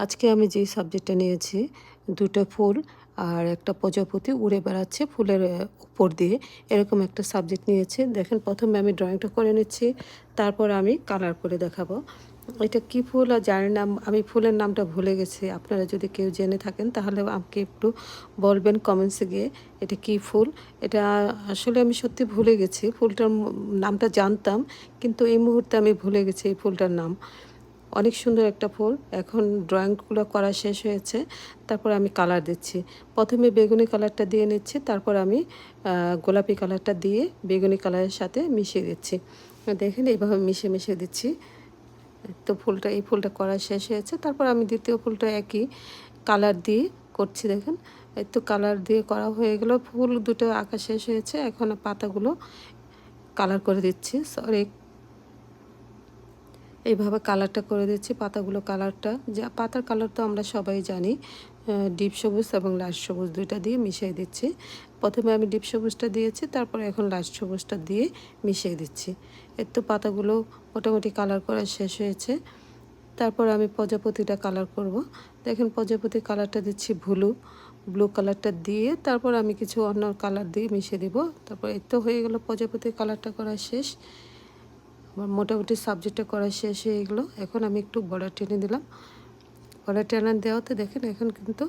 আজকে আমি যেই সাবজেক্টটা নিয়েছি, দুটো ফুল আর একটা প্রজাপতি উড়ে বেড়াচ্ছে ফুলের উপর দিয়ে, এরকম একটা সাবজেক্ট নিয়েছি। দেখেন, প্রথমে আমি ড্রয়িংটা করে নিচ্ছি, তারপর আমি কালার করে দেখাবো। এটা কি ফুল আর জানি না, আমি ফুলের নামটা ভুলে গেছি। আপনারা যদি কেউ জেনে থাকেন তাহলে আমাকে একটু বলবেন কমেন্টসে গিয়ে এটা কি ফুল। এটা আসলে আমি সত্যি ভুলে গেছি, ফুলটার নামটা জানতাম, কিন্তু এই মুহূর্তে আমি ভুলে গেছি এই ফুলটার নাম। অনেক সুন্দর একটা ফুল। এখন ড্রয়িংগুলো করা শেষ হয়েছে, তারপর আমি কালার দিচ্ছি। প্রথমে বেগুনি কালারটা দিয়ে নিচ্ছি, তারপর আমি গোলাপি কালারটা দিয়ে বেগুনি কালারের সাথে মিশিয়ে দিচ্ছি। দেখেন, এইভাবে মিশিয়ে দিচ্ছি। তো এই ফুলটা করা শেষ হয়েছে, তারপর আমি দ্বিতীয় ফুলটা একই কালার দিয়ে করছি। দেখেন, এই তো কালার দিয়ে করা হয়ে গেল, ফুল দুটো আঁকা শেষ হয়েছে। এখন পাতাগুলো কালার করে দিচ্ছি। সরি, এইভাবে কালারটা করে দিচ্ছি পাতাগুলো। কালারটা, যা পাতার কালার তো আমরা সবাই জানি, ডিপ সবুজ এবং লাইট সবুজ দুইটা দিয়ে মিশিয়ে দিচ্ছি। প্রথমে আমি ডিপ সবুজটা দিয়েছি, তারপরে এখন লাইট সবুজটা দিয়ে মিশিয়ে দিচ্ছি। এর তো পাতাগুলো মোটামুটি কালার করা শেষ হয়েছে। তারপর আমি প্রজাপতিটা কালার করব। দেখেন, প্রজাপতি কালারটা দিচ্ছি ব্লু কালারটা দিয়ে, তারপর আমি কিছু অন্য কালার দিয়ে মিশিয়ে দিব। তারপর এই তো হয়ে গেল, প্রজাপতির কালারটা করা শেষ। আমার মোটামুটি সাবজেক্টটা করা শেষ হয়ে গেলো। এখন আমি একটু বর্ডার টেনে দিলাম। বর্ডার টেনে দেওয়াতে দেখেন এখন কিন্তু